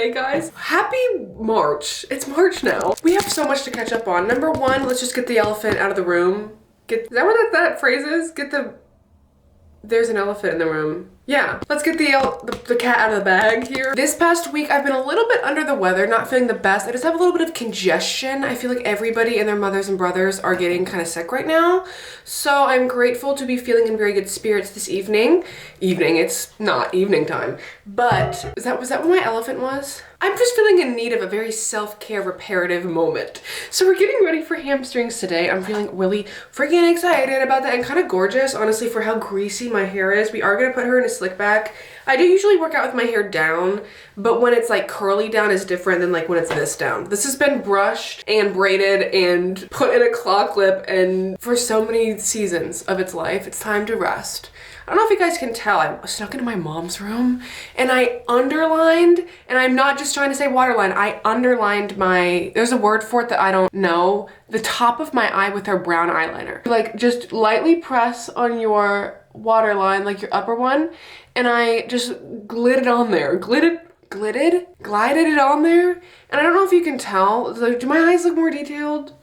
okay, guys? Happy March. It's March now. We have so much to catch up on. Number one, let's just get the elephant out of the room. Is that what that phrase is? There's an elephant in the room. Yeah, let's get the cat out of the bag here. This past week, I've been a little bit under the weather, not feeling the best. I just have a little bit of congestion. I feel like everybody and their mothers and brothers are getting kind of sick right now. So I'm grateful to be feeling in very good spirits this evening. It's not evening time, but was that what my elephant was? I'm just feeling in need of a very self-care reparative moment. So we're getting ready for hamstrings today. I'm feeling really freaking excited about that and kind of gorgeous, honestly, for how greasy my hair is. We are gonna put her in a slick back. I do usually work out with my hair down, but when it's like curly down is different than like when it's this down. This has been brushed and braided and put in a claw clip, and for so many seasons of its life, it's time to rest. I don't know if you guys can tell, I snuck into my mom's room and I underlined, and I'm not just trying to say waterline, I underlined there's a word for it that I don't know, the top of my eye with her brown eyeliner. Like, just lightly press on your waterline, like your upper one, and I just glided it on there. Glided it on there. And I don't know if you can tell, like, do my eyes look more detailed?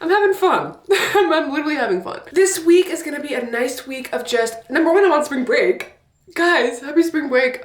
I'm having fun. I'm literally having fun. This week is gonna be a nice week of just, number one, I'm on spring break. Guys, happy spring break.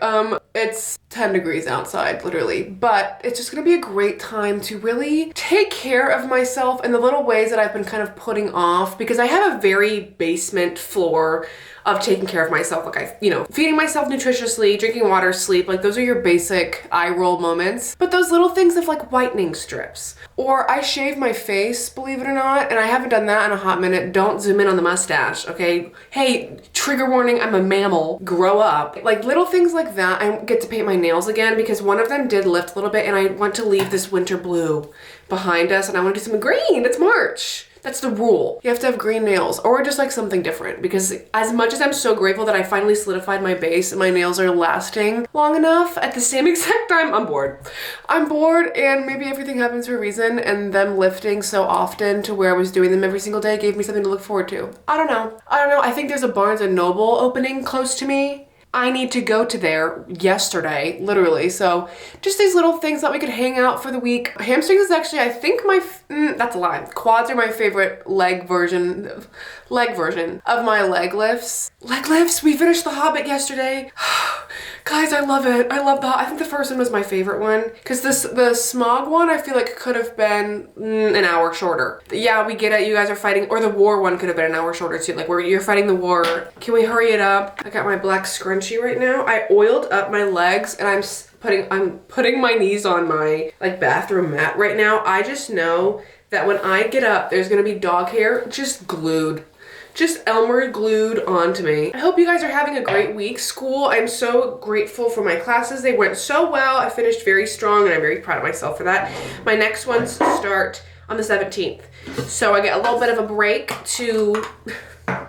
It's 10 degrees outside, literally, but it's just gonna be a great time to really take care of myself in the little ways that I've been kind of putting off, because I have a very basement floor of taking care of myself. Like, feeding myself nutritiously, drinking water, sleep, like those are your basic eye roll moments. But those little things of like whitening strips, or I shave my face, believe it or not, and I haven't done that in a hot minute. Don't zoom in on the mustache, okay? Hey, trigger warning, I'm a mammal, grow up. Like little things like that. I get to paint my nails again because one of them did lift a little bit, and I want to leave this winter blue behind us, and I want to do some green. It's March. That's the rule. You have to have green nails, or just like something different, because as much as I'm so grateful that I finally solidified my base and my nails are lasting long enough, at the same exact time, I'm bored. I'm bored, and maybe everything happens for a reason, and them lifting so often to where I was doing them every single day gave me something to look forward to. I don't know. I think there's a Barnes & Noble opening close to me. I need to go to there yesterday, literally. So just these little things that we could hang out for the week. Hamstrings is actually, I think that's a lie. Quads are my favorite leg version of my leg lifts. Leg lifts, we finished The Hobbit yesterday. Guys, I love it. I think the first one was my favorite one, because the Smog one I feel like could have been an hour shorter. Yeah, we get it, you guys are fighting, or the war one could have been an hour shorter too, like where you're fighting the war. Can we hurry it up? I got my black scrunchie right now. I oiled up my legs, and I'm putting my knees on my like bathroom mat right now. I just know that when I get up, there's gonna be dog hair just glued. Just Elmer glued onto me. I hope you guys are having a great week. School, I'm so grateful for my classes. They went so well. I finished very strong, and I'm very proud of myself for that. My next ones start on the 17th. So I get a little bit of a break to...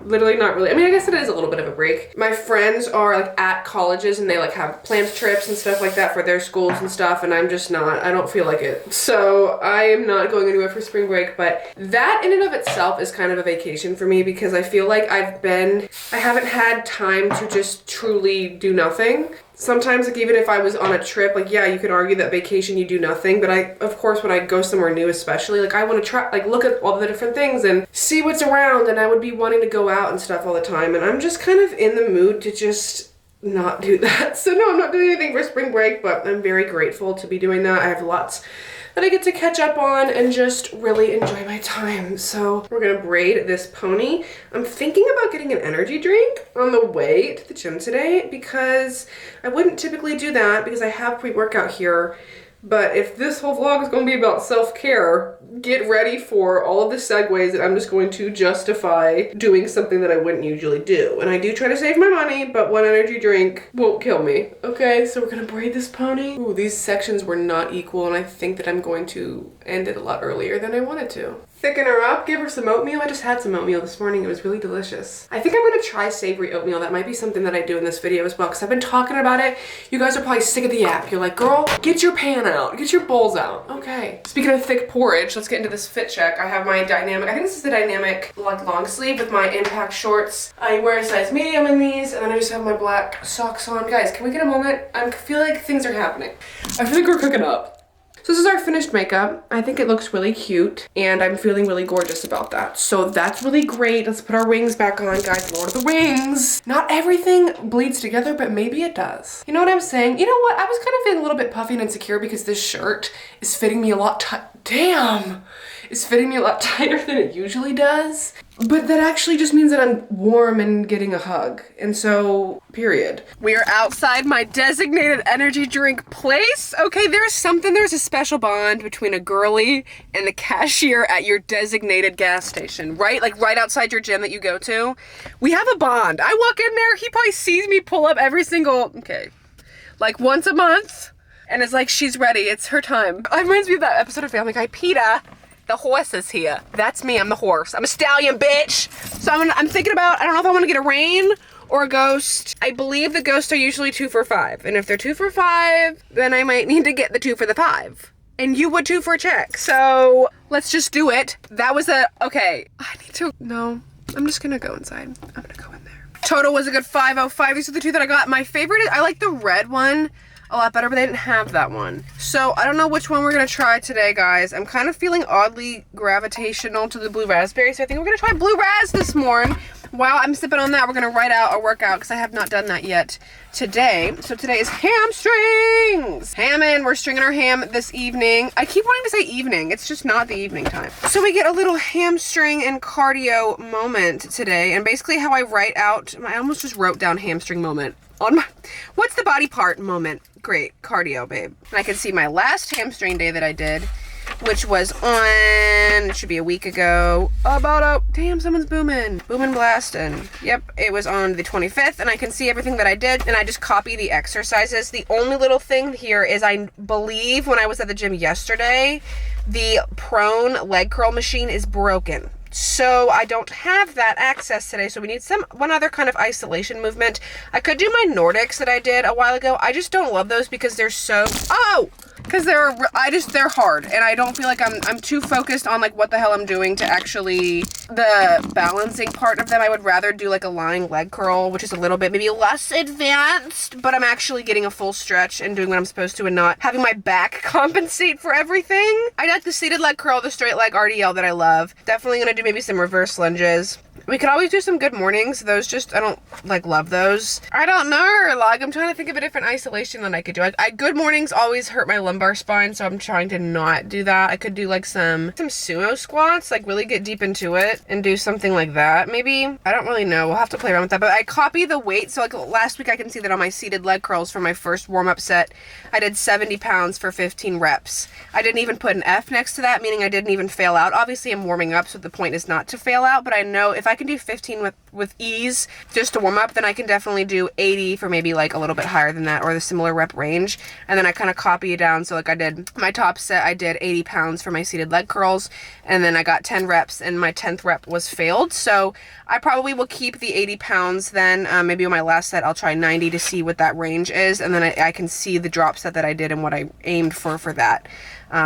Literally not really. I mean, I guess it is a little bit of a break. My friends are like at colleges, and they like have planned trips and stuff like that for their schools and stuff, and I'm just not. I don't feel like it. So I am not going anywhere for spring break, but that in and of itself is kind of a vacation for me, because I feel like I haven't had time to just truly do nothing. Sometimes, like, even if I was on a trip, like, yeah, you could argue that vacation you do nothing, but of course, when I go somewhere new especially, like, I want to try, like, look at all the different things and see what's around, and I would be wanting to go out and stuff all the time, and I'm just kind of in the mood to just not do that. So no, I'm not doing anything for spring break, but I'm very grateful to be doing that. I have lots that I get to catch up on and just really enjoy my time. So we're gonna braid this pony. I'm thinking about getting an energy drink on the way to the gym today, because I wouldn't typically do that because I have pre-workout here. But if this whole vlog is going to be about self-care, get ready for all of the segues that I'm just going to justify doing something that I wouldn't usually do. And I do try to save my money, but one energy drink won't kill me. Okay, so we're gonna braid this pony. Ooh, these sections were not equal, and I think that I'm going to end it a lot earlier than I wanted to. Thicken her up, give her some oatmeal. I just had some oatmeal this morning. It was really delicious. I think I'm gonna try savory oatmeal. That might be something that I do in this video as well, because I've been talking about it. You guys are probably sick of the app. You're like, girl, get your pan out, get your bowls out. Okay. Speaking of thick porridge, let's get into this fit check. I have my dynamic, I think this is the dynamic like long sleeve with my impact shorts. I wear a size medium in these, and then I just have my black socks on. Guys, can we get a moment? I feel like things are happening. I feel like we're cooking up. So this is our finished makeup. I think it looks really cute and I'm feeling really gorgeous about that. So that's really great. Let's put our wings back on, guys. Lord of the Rings. Not everything bleeds together, but maybe it does. You know what I'm saying? You know what? I was kind of feeling a little bit puffy and insecure because this shirt is fitting me a lot it's fitting me a lot tighter than it usually does. But that actually just means that I'm warm and getting a hug. And so, period. We are outside my designated energy drink place. Okay, there's a special bond between a girly and the cashier at your designated gas station, right? Like right outside your gym that you go to. We have a bond. I walk in there, he probably sees me pull up like once a month. And it's like, she's ready, it's her time. It reminds me of that episode of Family Guy, PETA. The horse is here. That's me, I'm the horse. I'm a stallion, bitch. So I'm thinking about, I don't know if I want to get a rain or a ghost. I believe the ghosts are usually 2 for $5. And if they're 2 for $5, then I might need to get the 2 for the $5. And you would too for a check. So let's just do it. That was okay. No, I'm just gonna go inside. I'm gonna go in there. Total was a good 505. These are the 2 that I got. My favorite is, I like the red one a lot better, but they didn't have that one. So I don't know which one we're gonna try today, guys. I'm kind of feeling oddly gravitational to the blue raspberry, so I think we're gonna try blue ras this morning. While I'm sipping on that, we're gonna write out a workout because I have not done that yet today. So today is hamstrings. Hamming, we're stringing our ham this evening. I keep wanting to say evening, it's just not the evening time. So we get a little hamstring and cardio moment today, and basically how I write out, I almost just wrote down hamstring moment on my, what's the body part moment? Great, cardio, babe. And I can see my last hamstring day that I did, which was on, it should be a week ago, damn, someone's booming blasting. Yep, it was on the 25th, and I can see everything that I did, and I just copy the exercises. The only little thing here is I believe when I was at the gym yesterday, the prone leg curl machine is broken. So I don't have that access today, so we need one other kind of isolation movement. I could do my Nordics that I did a while ago. I just don't love those because they're so, because they're hard, and I don't feel like I'm too focused on like what the hell I'm doing to actually the balancing part of them. I would rather do like a lying leg curl, which is a little bit maybe less advanced, but I'm actually getting a full stretch and doing what I'm supposed to and not having my back compensate for everything. I got the seated leg curl, the straight leg RDL that I love. Definitely gonna do maybe some reverse lunges. We could always do some good mornings. Those just, I don't like love those. I don't know, like I'm trying to think of a different isolation that I could do. I good mornings always hurt my lumbar spine, so I'm trying to not do that. I could do like some sumo squats, like really get deep into it and do something like that maybe. I don't really know, we'll have to play around with that, but I copy the weight. So like last week I can see that on my seated leg curls for my first warm-up set, I did 70 pounds for 15 reps. I didn't even put an F next to that, meaning I didn't even fail out. Obviously I'm warming up, so the point is not to fail out, but I know if I can do 15 with ease just to warm up, then I can definitely do 80 for maybe like a little bit higher than that or the similar rep range. And then I kind of copy it down. So like I did my top set, I did 80 pounds for my seated leg curls, and then I got 10 reps and my 10th rep was failed. So I probably will keep the 80 pounds then. Maybe on my last set I'll try 90 to see what that range is, and then I can see the drop set that I did and what I aimed for that.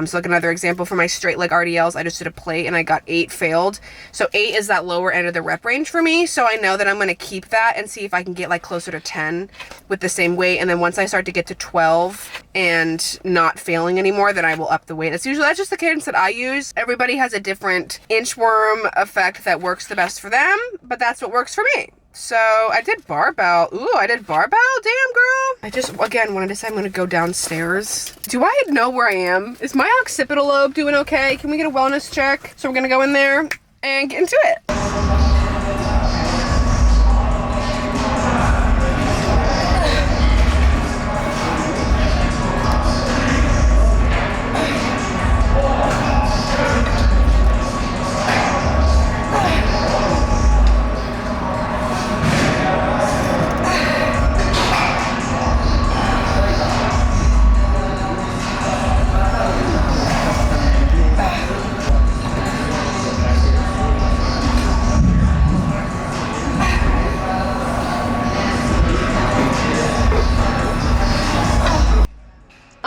So like another example for my straight leg RDLs, I just did a plate and I got 8 failed. So 8 is that lower end of the rep range for me. So I know that I'm going to keep that and see if I can get like closer to 10 with the same weight. And then once I start to get to 12 and not failing anymore, then I will up the weight. That's just the cadence that I use. Everybody has a different inchworm effect that works the best for them, but that's what works for me. So I did barbell. Ooh, I did barbell? Damn, girl. I just, again, wanted to say I'm going to go downstairs. Do I know where I am? Is my occipital lobe doing okay? Can we get a wellness check? So we're going to go in there and get into it.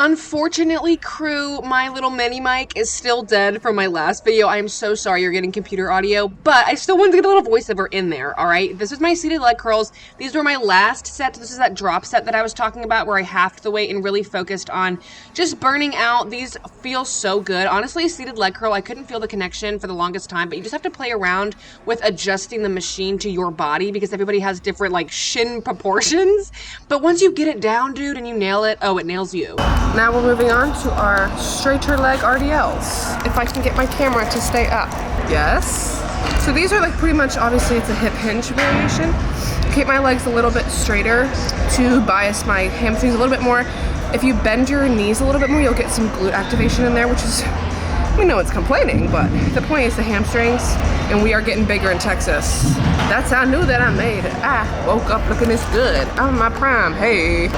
Unfortunately, crew, my little mini mic is still dead from my last video. I am so sorry you're getting computer audio, but I still wanted to get a little voiceover in there, alright? This is my seated leg curls. These were my last set. This is that drop set that I was talking about where I halved the weight and really focused on just burning out. These feel so good. Honestly, seated leg curl, I couldn't feel the connection for the longest time, but you just have to play around with adjusting the machine to your body because everybody has different, like, shin proportions. But once you get it down, dude, and you nail it, oh, it nails you. Now we're moving on to our straighter leg RDLs. If I can get my camera to stay up. Yes. So these are like pretty much, obviously it's a hip hinge variation. Keep my legs a little bit straighter to bias my hamstrings a little bit more. If you bend your knees a little bit more, you'll get some glute activation in there, which is, we know it's complaining, but the point is the hamstrings, and we are getting bigger in Texas. That's how I knew that I made it. I woke up looking this good. I'm in my prime, hey.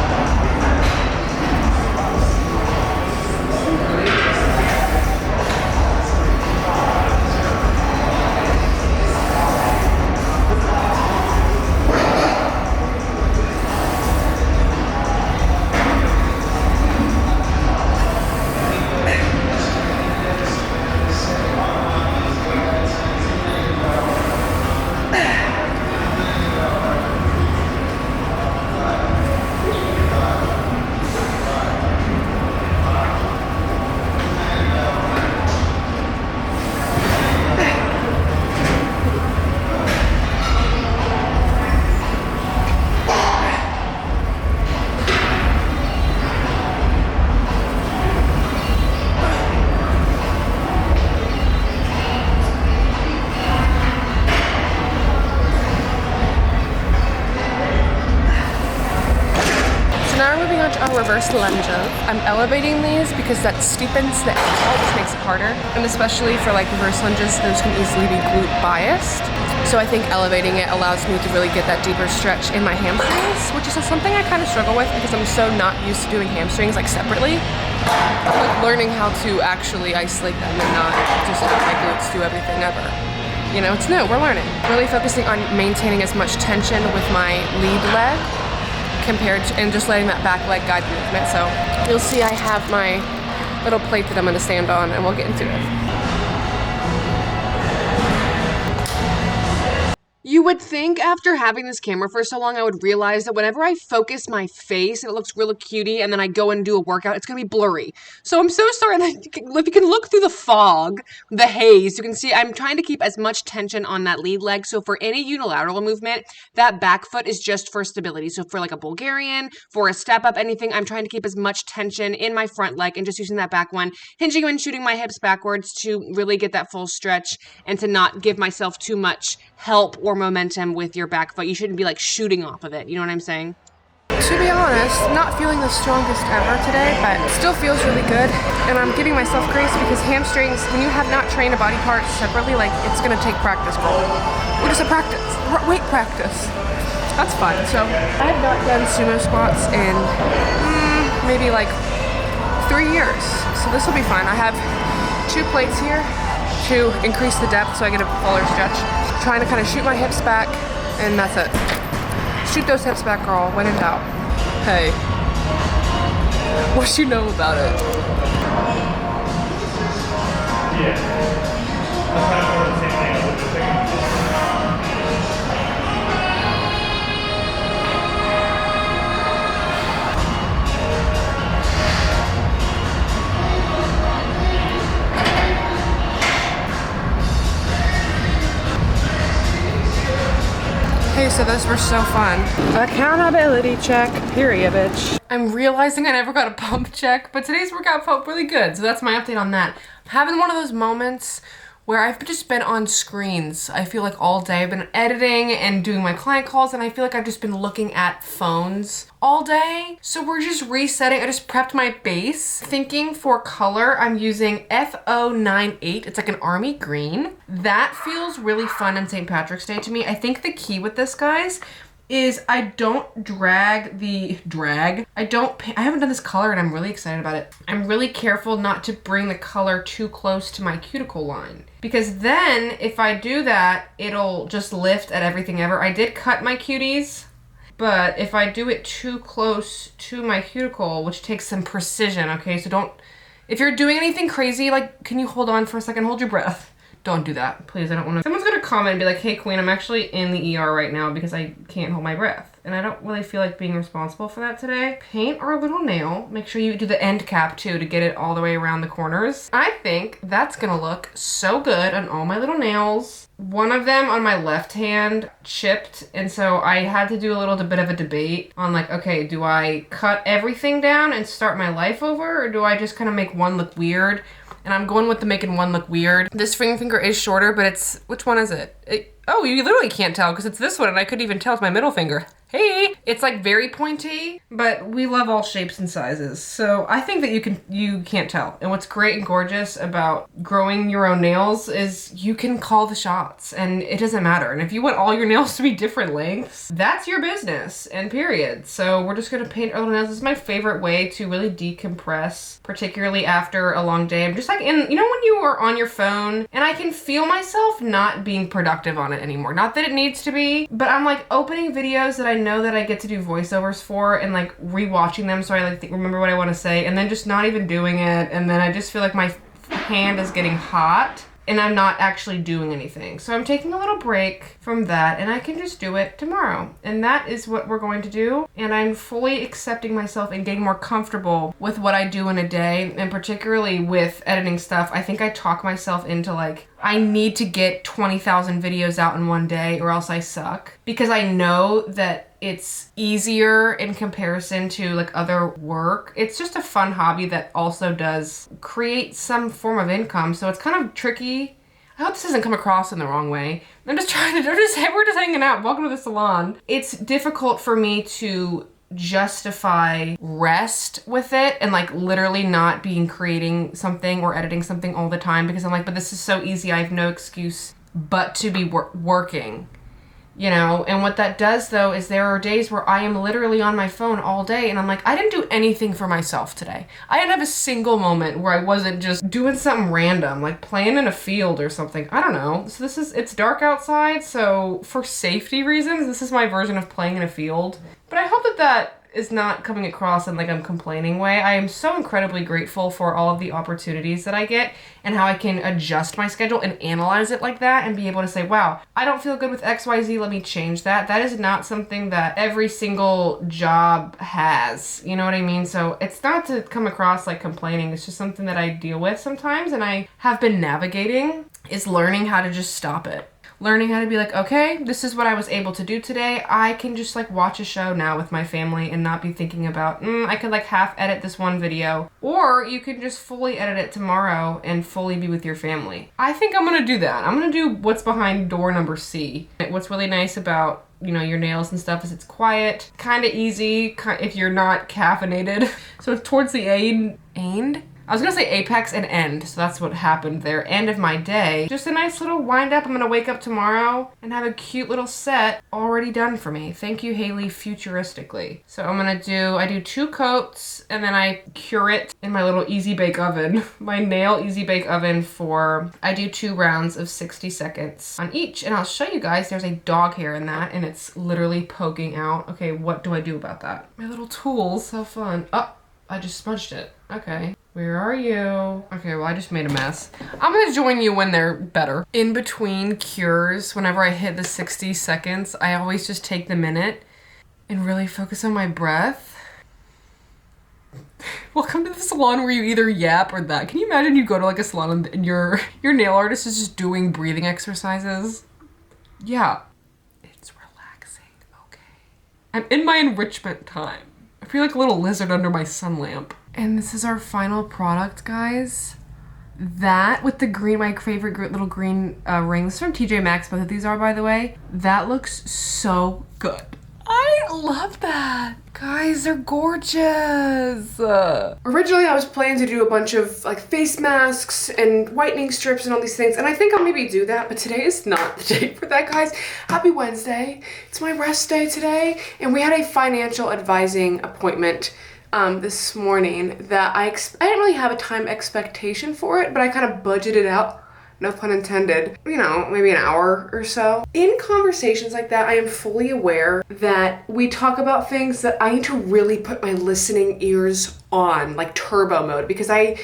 Reverse lunges. I'm elevating these because that steepens the ankle, which makes it harder. And especially for like reverse lunges, those can easily be glute biased. So I think elevating it allows me to really get that deeper stretch in my hamstrings, which is something I kind of struggle with because I'm so not used to doing hamstrings like separately. I'm like learning how to actually isolate them and not just have my glutes do everything ever. You know, it's new, we're learning. Really focusing on maintaining as much tension with my lead leg compared to, and just letting that back leg guide the movement. So you'll see I have my little plate that I'm gonna stand on and we'll get into it. You would think after having this camera for so long, I would realize that whenever I focus my face and it looks really cutie and then I go and do a workout, it's gonna be blurry. So I'm so sorry that if you can look through the fog, the haze, you can see I'm trying to keep as much tension on that lead leg. So for any unilateral movement, that back foot is just for stability. So for like a Bulgarian, for a step up, anything, I'm trying to keep as much tension in my front leg and just using that back one, hinging and shooting my hips backwards to really get that full stretch and to not give myself too much help or momentum with your back foot. You shouldn't be like shooting off of it. You know what I'm saying? To be honest, not feeling the strongest ever today, but still feels really good. And I'm giving myself grace because hamstrings, when you have not trained a body part separately, like it's gonna take practice, girl. We're just a practice, weight practice. That's fun. So I have not done sumo squats in maybe like 3 years. So this will be fun. I have 2 plates here to increase the depth so I get a fuller stretch. Trying to kind of shoot my hips back, and that's it. Shoot those hips back, girl, when in doubt. Hey, what you know about it? Yeah. That's kind of the same thing. Hey, so those were so fun. Accountability check, period, bitch. I'm realizing I never got a pump check, but today's workout felt really good, so that's my update on that. I'm having one of those moments where I've just been on screens. I feel like all day. I've been editing and doing my client calls, and I feel like I've just been looking at phones all day. So we're just resetting. I just prepped my base. Thinking for color, I'm using F098. It's like an army green. That feels really fun on St. Patrick's Day to me. I think the key with this, guys, is I don't drag the I haven't done this color and I'm really excited about it. I'm really careful not to bring the color too close to my cuticle line, because then if I do that, it'll just lift at everything ever. I did cut my cuties But if I do it too close to my cuticle, which takes some precision, okay? So don't, if you're doing anything crazy, like, can you hold on for a second? Hold your breath. Don't do that, please. I don't want to. Someone's gonna comment and be like, hey, Queen, I'm actually in the ER right now because I can't hold my breath. And I don't really feel like being responsible for that today. Paint our little nail. Make sure you do the end cap too to get it all the way around the corners. I think that's gonna look so good on all my little nails. One of them on my left hand chipped, and so I had to do a little bit of a debate on like, okay, do I cut everything down and start my life over, or do I just kind of make one look weird? And I'm going with the making one look weird. This ring finger is shorter, but it's, which one is it? Oh, you literally can't tell because it's this one and I couldn't even tell it's my middle finger. Hey! It's like very pointy, but we love all shapes and sizes. So I think that you can't tell. And what's great and gorgeous about growing your own nails is you can call the shots and it doesn't matter. And if you want all your nails to be different lengths, that's your business and period. So we're just gonna paint our little nails. This is my favorite way to really decompress, particularly after a long day. I'm just like when you are on your phone and I can feel myself not being productive on it anymore. Not that it needs to be, but I'm like opening videos that I know that I get to do voiceovers for and like rewatching them so I like remember what I want to say and then just not even doing it, and then I just feel like my hand is getting hot and I'm not actually doing anything. So I'm taking a little break from that and I can just do it tomorrow. And that is what we're going to do. And I'm fully accepting myself and getting more comfortable with what I do in a day, and particularly with editing stuff. I think I talk myself into like, I need to get 20,000 videos out in one day or else I suck. Because I know that it's easier in comparison to like other work. It's just a fun hobby that also does create some form of income. So it's kind of tricky. I hope this doesn't come across in the wrong way. We're just hanging out. Welcome to the salon. It's difficult for me to justify rest with it and like literally not being creating something or editing something all the time because I'm like, but this is so easy. I have no excuse but to be working. You know, and what that does though is there are days where I am literally on my phone all day and I'm like, I didn't do anything for myself today. I didn't have a single moment where I wasn't just doing something random, like playing in a field or something. I don't know. So it's dark outside, so for safety reasons, this is my version of playing in a field. But I hope that is not coming across in like I'm complaining way. I am so incredibly grateful for all of the opportunities that I get and how I can adjust my schedule and analyze it like that and be able to say, wow, I don't feel good with XYZ, let me change that. That is not something that every single job has, you know what I mean? So it's not to come across like complaining, it's just something that I deal with sometimes and I have been navigating, is learning how to just stop it. Learning how to be like, okay, this is what I was able to do today. I can just like watch a show now with my family and not be thinking about, I could like half edit this one video. Or you could just fully edit it tomorrow and fully be with your family. I think I'm gonna do that. I'm gonna do what's behind door number C. What's really nice about your nails and stuff is it's quiet, kind of easy if you're not caffeinated. So it's towards the end. I was gonna say apex and end, so that's what happened there. End of my day. Just a nice little wind up. I'm gonna wake up tomorrow and have a cute little set already done for me. Thank you, Haley, futuristically. So I do 2 coats and then I cure it in my little easy bake oven. My nail easy bake oven I do 2 rounds of 60 seconds on each. And I'll show you guys, there's a dog hair in that and it's literally poking out. Okay, what do I do about that? My little tools, so fun. Oh, I just smudged it. Okay. Where are you? Okay, well, I just made a mess. I'm gonna join you when they're better. In between cures, whenever I hit the 60 seconds, I always just take the minute and really focus on my breath. Welcome to the salon where you either yap or that. Can you imagine you go to like a salon and your nail artist is just doing breathing exercises? Yeah. It's relaxing, okay. I'm in my enrichment time. I feel like a little lizard under my sun lamp. And this is our final product, guys. That with the green, my favorite little green ring. This is from TJ Maxx, both of these are, by the way. That looks so good. I love that. Guys, they're gorgeous. Originally, I was planning to do a bunch of like face masks and whitening strips and all these things, and I think I'll maybe do that, but today is not the day for that, guys. Happy Wednesday. It's my rest day today, and we had a financial advising appointment this morning that I didn't really have a time expectation for it, but I kind of budgeted out no pun intended, you know, maybe an hour or so. In conversations like that, I am fully aware that we talk about things that I need to really put my listening ears on, like turbo mode, because I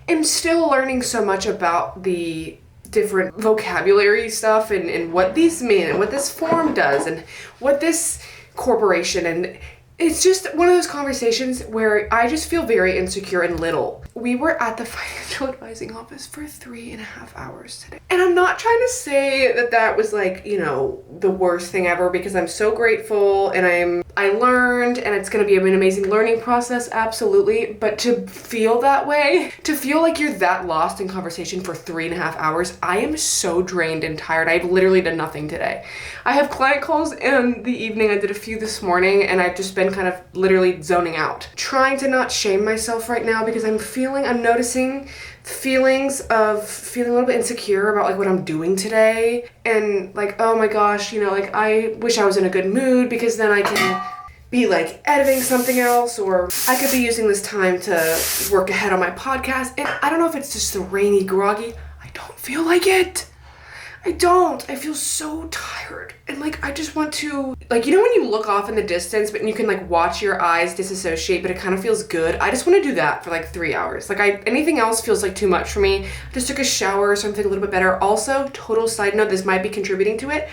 am still learning so much about the different vocabulary stuff and what these mean and what this form does and what this corporation, and it's just one of those conversations where I just feel very insecure and little. We were at the financial advising office for 3.5 hours today. And I'm not trying to say that that was like, you know, the worst thing ever, because I'm so grateful and I learned, and it's gonna be an amazing learning process, absolutely. But to feel that way, to feel like you're that lost in conversation for 3.5 hours, I am so drained and tired. I've literally done nothing today. I have client calls in the evening. I did a few this morning, and I've just been kind of literally zoning out. Trying to not shame myself right now, because I'm noticing feelings of feeling a little bit insecure about like what I'm doing today, and like, oh my gosh, you know, like I wish I was in a good mood, because then I can be like editing something else, or I could be using this time to work ahead on my podcast. And I don't know if it's just the rainy, groggy, I don't feel like it. I don't. I feel so tired. And like, I just want to, like, you know when you look off in the distance, but you can like watch your eyes disassociate, but it kind of feels good? I just want to do that for like 3 hours. Like anything else feels like too much for me. I just took a shower, so I'm feeling a little bit better. Also, total side note, this might be contributing to it.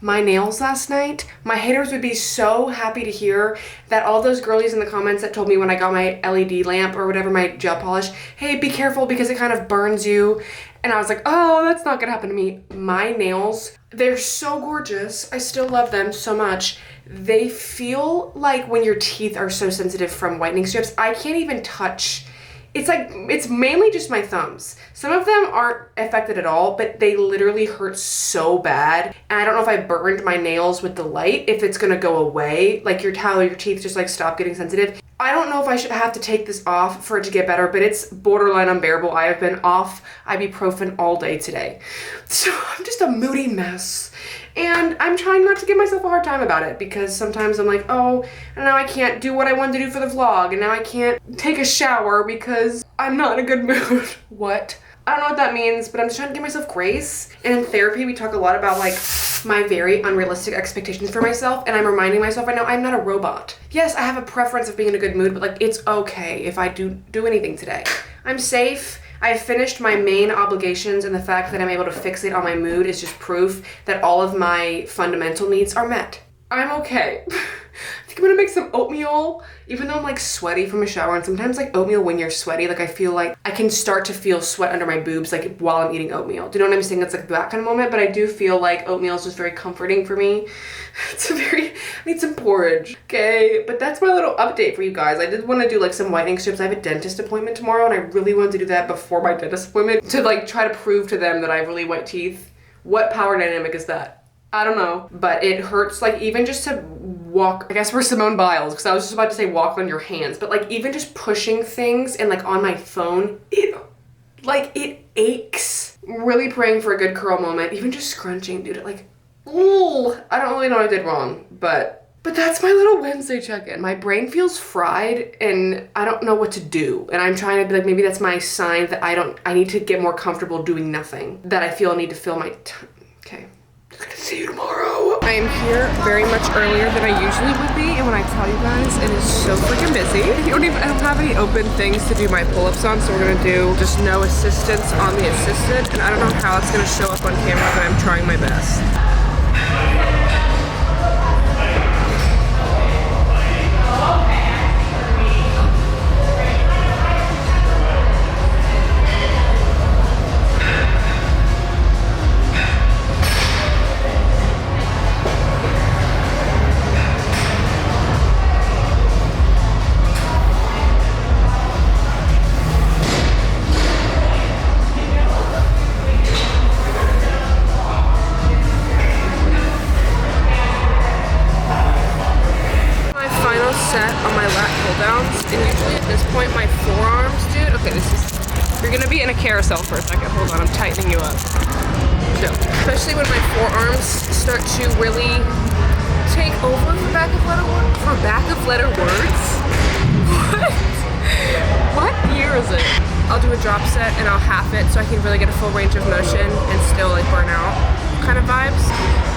My nails last night, my haters would be so happy to hear that all those girlies in the comments that told me when I got my LED lamp or whatever, my gel polish, hey, be careful because it kind of burns you. And I was like, oh, that's not gonna happen to me. My nails, they're so gorgeous. I still love them so much. They feel like when your teeth are so sensitive from whitening strips, I can't even touch. It's like, it's mainly just my thumbs. Some of them aren't affected at all, but they literally hurt so bad. And I don't know if I burned my nails with the light, if it's gonna go away. Like your teeth just like stop getting sensitive. I don't know if I should have to take this off for it to get better, but it's borderline unbearable. I have been off ibuprofen all day today. So I'm just a moody mess. And I'm trying not to give myself a hard time about it, because sometimes I'm like, oh, and now I can't do what I wanted to do for the vlog, and now I can't take a shower because I'm not in a good mood. What? I don't know what that means, but I'm just trying to give myself grace. And in therapy, we talk a lot about like my very unrealistic expectations for myself, and I'm reminding myself right now, I'm not a robot. Yes, I have a preference of being in a good mood, but like, it's okay if I do anything today. I'm safe. I have finished my main obligations, and the fact that I'm able to fixate on my mood is just proof that all of my fundamental needs are met. I'm okay. I think I'm gonna make some oatmeal, even though I'm like sweaty from a shower, and sometimes like oatmeal when you're sweaty, like I feel like I can start to feel sweat under my boobs like while I'm eating oatmeal. Do you know what I'm saying? It's like that kind of moment, but I do feel like oatmeal is just very comforting for me. I need some porridge, okay? But that's my little update for you guys. I did want to do like some whitening strips. I have a dentist appointment tomorrow, and I really wanted to do that before my dentist appointment to like try to prove to them that I have really white teeth. What power dynamic is that? I don't know, but it hurts like even just to walk. I guess we're Simone Biles, because I was just about to say walk on your hands, but like even just pushing things and like on my phone, it aches. Really praying for a good curl moment. Even just scrunching, dude, like, ooh, I don't really know what I did wrong, but that's my little Wednesday check-in. My brain feels fried and I don't know what to do. And I'm trying to be like, maybe that's my sign that I need to get more comfortable doing nothing. That I feel I need to fill my time. Okay. I'm gonna see you tomorrow. I am here very much earlier than I usually would be, and when I tell you guys, it is so freaking busy. I don't have any open things to do my pull-ups on, so we're gonna do just no assistance on the assistant, and I don't know how it's gonna show up on camera, but I'm trying my best. Set on my lat pull downs, and usually at this point my forearms, dude, okay, you're gonna be in a carousel for a second, hold on, I'm tightening you up. So, especially when my forearms start to really take over for back of letter words? What? What year is it? I'll do a drop set and I'll half it so I can really get a full range of motion and still like burn out kind of vibes.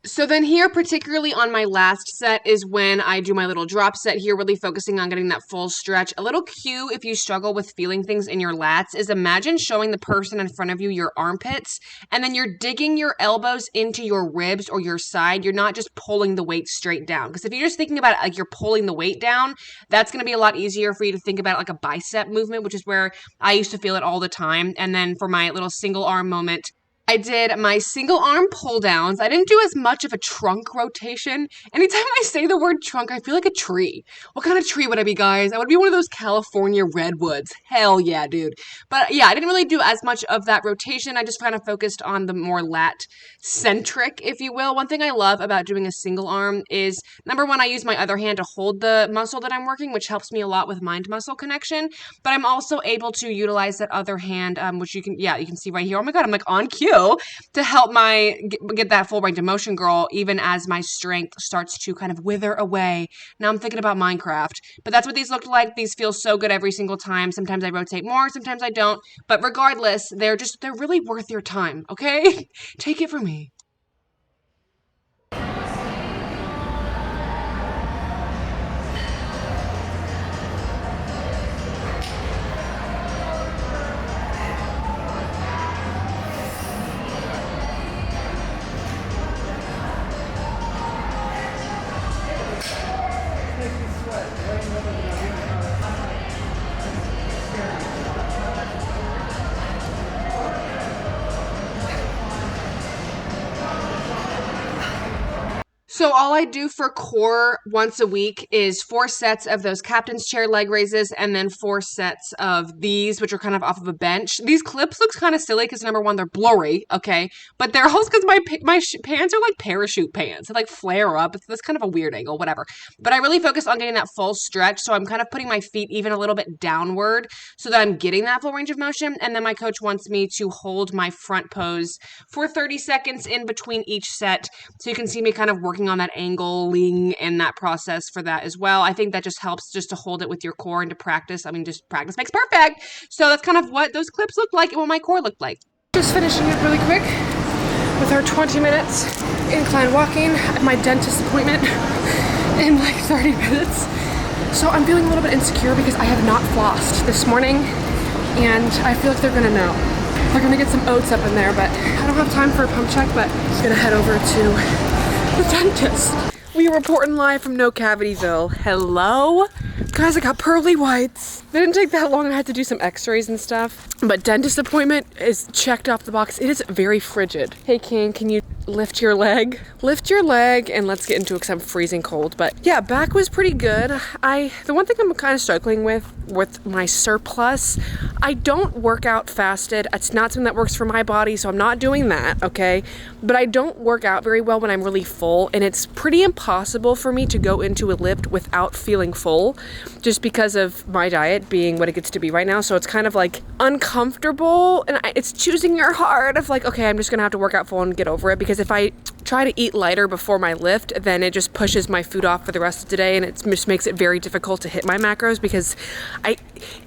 So then here, particularly on my last set, is when I do my little drop set here, really focusing on getting that full stretch. A little cue if you struggle with feeling things in your lats is imagine showing the person in front of you your armpits, and then you're digging your elbows into your ribs or your side. You're not just pulling the weight straight down. Because if you're just thinking about it like you're pulling the weight down, that's going to be a lot easier for you to think about it like a bicep movement, which is where I used to feel it all the time. And then for my little single arm moment, I did my single arm pull downs. I didn't do as much of a trunk rotation. Anytime I say the word trunk, I feel like a tree. What kind of tree would I be, guys? I would be one of those California redwoods. Hell yeah, dude. But yeah, I didn't really do as much of that rotation. I just kind of focused on the more lat centric, if you will. One thing I love about doing a single arm is, number one, I use my other hand to hold the muscle that I'm working, which helps me a lot with mind muscle connection. But I'm also able to utilize that other hand, which you can see right here. Oh my God, I'm like on cue to help get that full range of motion, girl, even as my strength starts to kind of wither away. Now I'm thinking about Minecraft, but that's what these look like. These feel so good every single time. Sometimes I rotate more, sometimes I don't, but regardless, they're really worth your time, okay? Take it from me. So all I do for core once a week is 4 sets of those captain's chair leg raises and then 4 sets of these, which are kind of off of a bench. These clips look kind of silly because number one, they're blurry, okay? But they're also because my pants are like parachute pants. They like flare up. That's kind of a weird angle, whatever. But I really focus on getting that full stretch. So I'm kind of putting my feet even a little bit downward so that I'm getting that full range of motion. And then my coach wants me to hold my front pose for 30 seconds in between each set. So you can see me kind of working on that angling and that process for that as well. I think that just helps just to hold it with your core and to practice. I mean, just practice makes perfect. So that's kind of what those clips look like and what my core looked like. Just finishing up really quick with our 20 minutes incline walking at my dentist appointment in like 30 minutes. So I'm feeling a little bit insecure because I have not flossed this morning and I feel like they're gonna know. They're gonna get some oats up in there, but I don't have time for a pump check, but I'm gonna head over to the dentist. We are reporting live from No Cavityville. Hello? Guys, I got pearly whites. They didn't take that long. I had to do some x-rays and stuff. But dentist appointment is checked off the box. It is very frigid. Hey, King, can you lift your leg? Lift your leg and let's get into it because I'm freezing cold. But yeah, back was pretty good. The one thing I'm kind of struggling with my surplus, I don't work out fasted. It's not something that works for my body, so I'm not doing that, okay? But I don't work out very well when I'm really full, and it's pretty impossible for me to go into a lift without feeling full, just because of my diet being what it gets to be right now. So it's kind of like uncomfortable, and it's choosing your heart of like, okay, I'm just gonna have to work out full and get over it, because if I try to eat lighter before my lift, then it just pushes my food off for the rest of the day, and it just makes it very difficult to hit my macros, because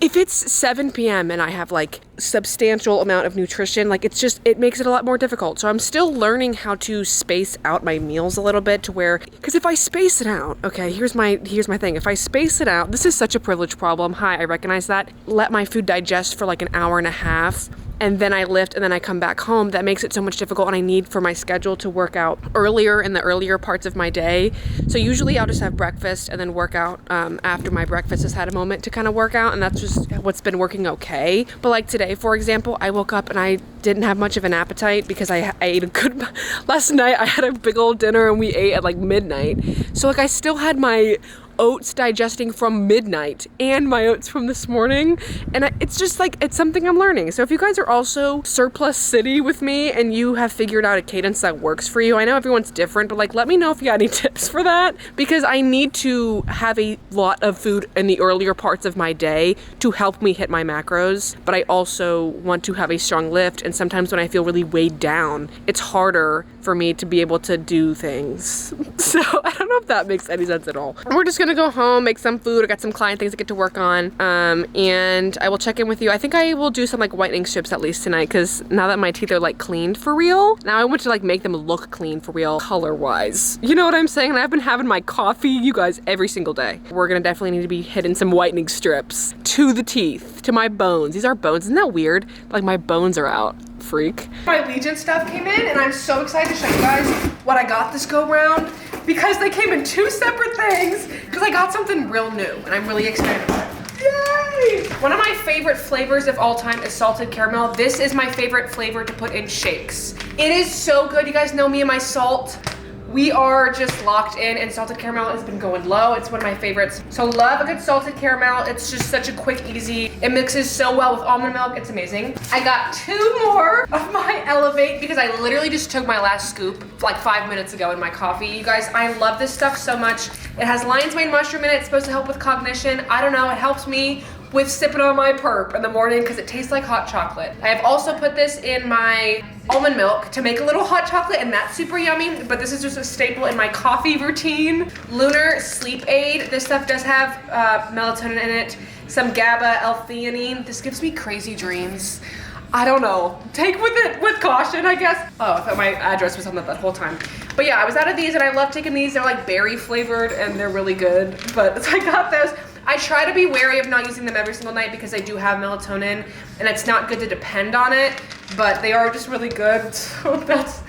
if it's 7 p.m. and I have like substantial amount of nutrition, like it makes it a lot more difficult. So I'm still learning how to space out my meals a little bit to where, because if I space it out, okay, here's my thing. If I space it out, this is such a privilege problem. Hi, I recognize that. Let my food digest for like an hour and a half and then I lift and then I come back home, that makes it so much difficult, and I need for my schedule to work out earlier in the earlier parts of my day. So usually I'll just have breakfast and then work out after my breakfast has had a moment to kind of work out, and that's just what's been working okay. But like today, for example, I woke up and I didn't have much of an appetite because I ate a good, last night I had a big old dinner and we ate at like midnight. So like I still had my oats digesting from midnight and my oats from this morning, and it's just like, it's something I'm learning. So if you guys are also surplus city with me and you have figured out a cadence that works for you, I know everyone's different, but like let me know if you got any tips for that, because I need to have a lot of food in the earlier parts of my day to help me hit my macros, but I also want to have a strong lift, and sometimes when I feel really weighed down, it's harder for me to be able to do things. So I don't know if that makes any sense at all. We're just gonna go home, make some food. I got some client things to get to work on, and I will check in with you. I think I will do some like whitening strips at least tonight, because now that my teeth are like cleaned for real, now I want to like make them look clean for real color wise. You know what I'm saying? And I've been having my coffee, you guys, every single day. We're gonna definitely need to be hitting some whitening strips to the teeth, to my bones. These are bones. Isn't that weird? Like my bones are out. Freak. My Legion stuff came in, and I'm so excited to show you guys what I got this go round, because they came in two separate things, because I got something real new and I'm really excited about it. Yay! One of my favorite flavors of all time is salted caramel. This is my favorite flavor to put in shakes. It is so good. You guys know me and my salt. We are just locked in, and salted caramel has been going low. It's one of my favorites. So love a good salted caramel. It's just such a quick, easy. It mixes so well with almond milk. It's amazing. I got 2 more of my Elevate because I literally just took my last scoop like 5 minutes ago in my coffee. You guys, I love this stuff so much. It has lion's mane mushroom in it. It's supposed to help with cognition. I don't know, it helps me with sipping on my perp in the morning because it tastes like hot chocolate. I have also put this in my almond milk to make a little hot chocolate, and that's super yummy, but this is just a staple in my coffee routine. Lunar Sleep Aid. This stuff does have melatonin in it, some GABA, L-theanine. This gives me crazy dreams. I don't know. Take with it with caution, I guess. Oh, I thought my address was on that whole time. But yeah, I was out of these and I love taking these. They're like berry flavored and they're really good. But so I got those. I try to be wary of not using them every single night because they do have melatonin and it's not good to depend on it, but they are just really good. So that's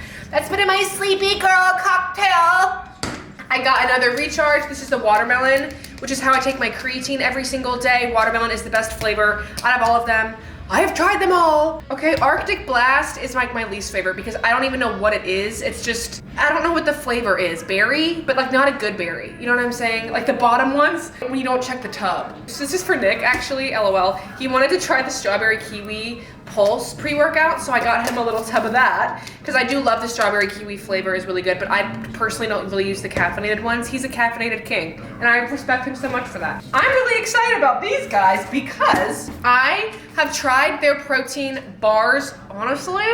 been in my sleepy girl cocktail. I got another recharge. This is the watermelon, which is how I take my creatine every single day. Watermelon is the best flavor out of all of them. I have tried them all. Okay, Arctic Blast is like my least favorite because I don't even know what it is. It's just, I don't know what the flavor is. Berry, but like not a good berry. You know what I'm saying? Like the bottom ones when you don't check the tub. So this is for Nick actually, LOL. He wanted to try the strawberry kiwi Pulse pre-workout, so I got him a little tub of that because I do love the strawberry kiwi flavor, is really good, but I personally don't really use the caffeinated ones. He's a caffeinated king and I respect him so much for that. I'm really excited about these guys because I have tried their protein bars. Honestly,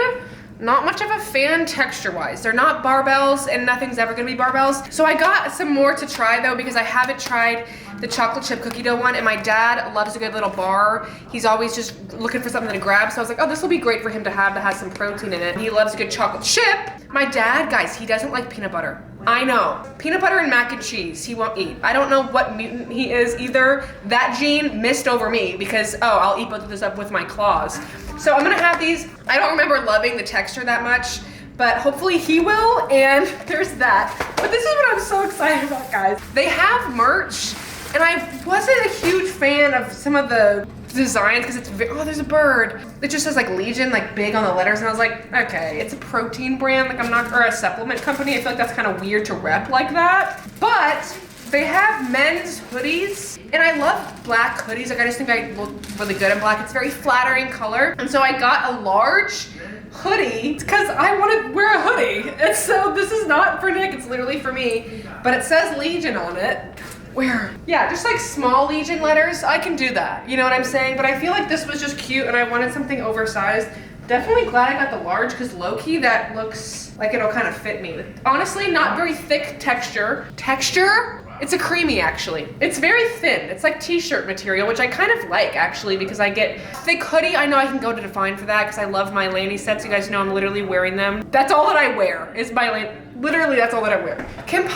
not much of a fan texture-wise. They're not barbells and nothing's ever gonna be barbells. So I got some more to try though because I haven't tried the chocolate chip cookie dough one, and my dad loves a good little bar. He's always just looking for something to grab, so I was like, oh, this will be great for him to have that has some protein in it. He loves a good chocolate chip. My dad, guys, he doesn't like peanut butter. I know. Peanut butter and mac and cheese, he won't eat. I don't know what mutant he is either. That gene missed over me because, oh, I'll eat both of this up with my claws. So I'm gonna have these. I don't remember loving the texture that much, but hopefully he will, and there's that. But this is what I'm so excited about, guys. They have merch, and I wasn't a huge fan of some of the designs because it's, oh, there's a bird. It just says like Legion, like big on the letters, and I was like, okay, it's a protein brand, like I'm not, or a supplement company. I feel like that's kind of weird to rep like that. But they have men's hoodies, and I love black hoodies. Like I just think I look really good in black. It's very flattering color. And so I got a large hoodie because I want to wear a hoodie. And so this is not for Nick, it's literally for me. But it says Legion on it. Where? Yeah, just like small Legion letters. I can do that, you know what I'm saying? But I feel like this was just cute and I wanted something oversized. Definitely glad I got the large because low-key that looks like it'll kind of fit me. Honestly, not very thick texture. Texture? It's a creamy actually. It's very thin. It's like t-shirt material, which I kind of like actually because I get thick hoodie. I know I can go to DFYNE for that because I love my Laney sets. You guys know I'm literally wearing them. That's all that I wear is my Laney. Literally, that's all that I wear. Kim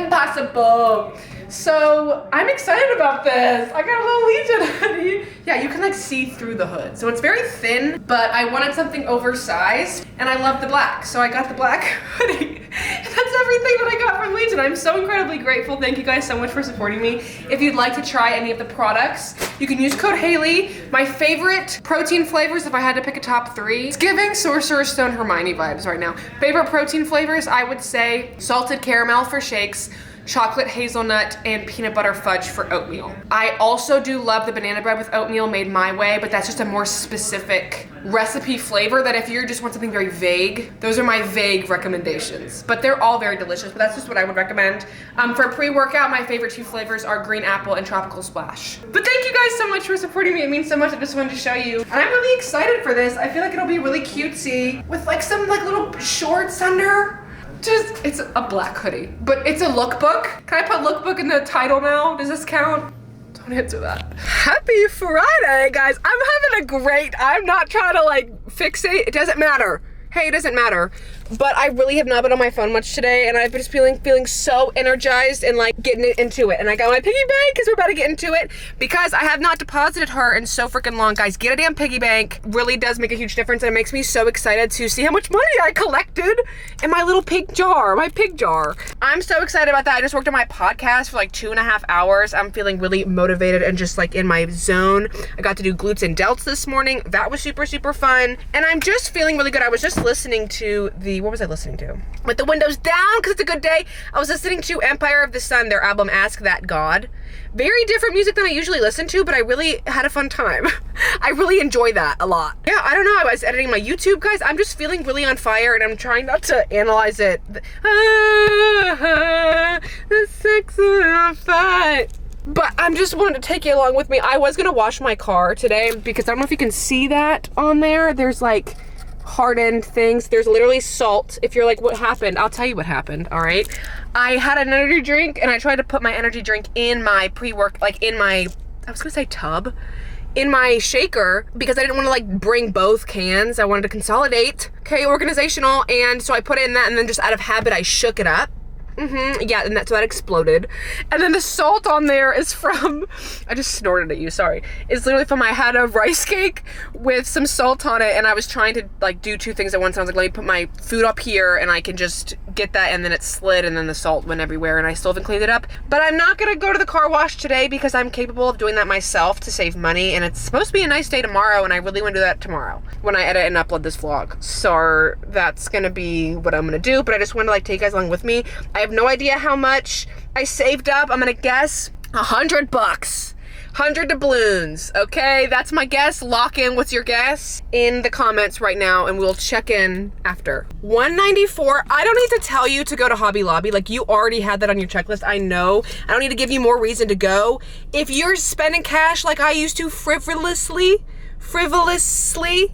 Possible. So I'm excited about this. I got a little Legion hoodie. Yeah, you can like see through the hood. So it's very thin, but I wanted something oversized and I love the black. So I got the black hoodie. And that's everything that I got from Legion. I'm so incredibly grateful. Thank you guys so much for supporting me. If you'd like to try any of the products, you can use code Haley. My favorite protein flavors, if I had to pick a top 3, it's giving Sorcerer's Stone Hermione vibes right now. Favorite protein flavors, I would say salted caramel for shakes, chocolate hazelnut, and peanut butter fudge for oatmeal. I also do love the banana bread with oatmeal made my way, but that's just a more specific recipe flavor that if you just want something very vague, those are my vague recommendations. But they're all very delicious, but that's just what I would recommend. For pre-workout, my favorite 2 flavors are green apple and tropical splash. But thank you guys so much for supporting me. It means so much. I just wanted to show you. And I'm really excited for this. I feel like it'll be really cutesy with like some like little shorts under. Just, it's a black hoodie, but it's a lookbook. Can I put lookbook in the title now? Does this count? Don't answer that. Happy Friday, guys. I'm not trying to like fixate. It doesn't matter. Hey, it doesn't matter. But I really have not been on my phone much today, and I've been just feeling so energized and like getting into it. And I got my piggy bank because we're about to get into it because I have not deposited her in so freaking long. Guys, get a damn piggy bank. Really does make a huge difference, and it makes me so excited to see how much money I collected in my little pig jar, I'm so excited about that. I just worked on my podcast for like 2.5 hours. I'm feeling really motivated and just like in my zone. I got to do glutes and delts this morning. That was super, super fun. And I'm just feeling really good. I was just listening to what was I listening to? With the windows down, because it's a good day. I was listening to Empire of the Sun, their album Ask That God. Very different music than I usually listen to, but I really had a fun time. I really enjoy that a lot. Yeah, I don't know, I was editing my YouTube, guys. I'm just feeling really on fire, and I'm trying not to analyze it. The sex on fire. But I'm just wanting to take you along with me. I was gonna wash my car today, because I don't know if you can see that on there. There's like hardened things. There's literally salt. If you're like, what happened? I'll tell you what happened, all right? I had an energy drink and I tried to put my energy drink in my pre-work, like in my, I was gonna say tub, in my shaker because I didn't want to like bring both cans. I wanted to consolidate, okay, organizational. And so I put it in that, and then just out of habit, I shook it up. Yeah, and so that exploded. And then the salt on there is from, I just snorted at you, sorry. It's literally from, I had a rice cake with some salt on it, and I was trying to like do 2 things at once. And I was like, let me put my food up here and I can just get that, and then it slid and then the salt went everywhere, and I still haven't cleaned it up. But I'm not gonna go to the car wash today because I'm capable of doing that myself to save money, and it's supposed to be a nice day tomorrow, and I really want to do that tomorrow when I edit and upload this vlog. So that's gonna be what I'm gonna do, but I just want to like take you guys along with me. I have no idea how much I saved up. I'm gonna guess $100. 100 doubloons, okay? That's my guess. Lock in what's your guess in the comments right now, and we'll check in after. $194. I don't need to tell you to go to Hobby Lobby. Like, you already had that on your checklist. I know. I don't need to give you more reason to go. If you're spending cash like I used to frivolously,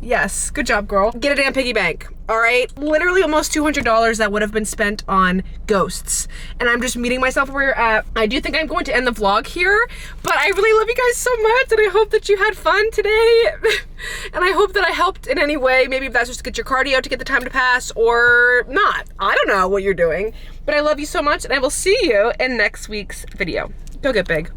yes, good job, girl. Get a damn piggy bank, all right? Literally almost $200 that would have been spent on ghosts. And I'm just meeting myself where you're at. I do think I'm going to end the vlog here, but I really love you guys so much, and I hope that you had fun today. And I hope that I helped in any way. Maybe if that's just to get your cardio to get the time to pass, or not. I don't know what you're doing, but I love you so much, and I will see you in next week's video. Go get big.